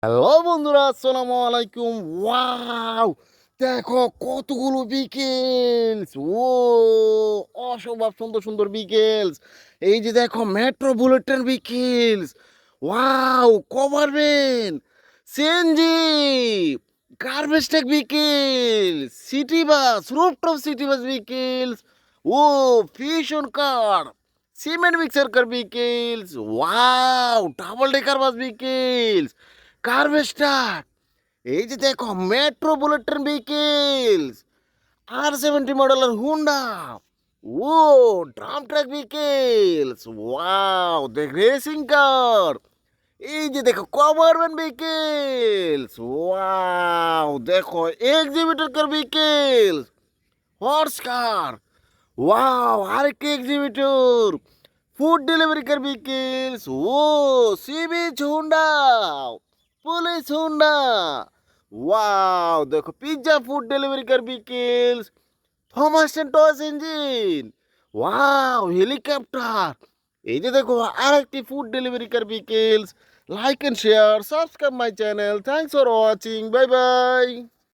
Hello বন্ধুরা, আসসালামু আলাইকুম। ওয়াও, দেখো কতগুলো বিকেলস। ও অসম্ভব সুন্দর সুন্দর বিকেলস। এই যে দেখো metro bulletin vehicles. Wow, cover van, CNG, garbage truck vehicles, city bus, rooftop city bus vehicles. ও ফিশন car, cement mixer car vehicles. Wow, double decker bus vehicles, কার্ভেস্টার। এই যে দেখো মেট্রো বুলেটিন ভেহিকেলস, R70 মডেলের হুন্ডা। ও ড্রাম ট্রাক ভেহিকেলস। ওয়াও, দেখ racing car. এই যে দেখো কভারম্যান ভেহিকেলস। ওয়াও, দেখো exhibitor car vehicles, horse car. Wow, আরেকটি exhibitor, food delivery car vehicles. ও sea beach Honda, police Honda. Wow, দেখো pizza food delivery car vehicles, Thomas and টস ইঞ্জিন। Wow, helicopter. এই যে দেখো আরেকটি food delivery car vehicles. Like and share, subscribe my channel. Thanks for watching, bye by.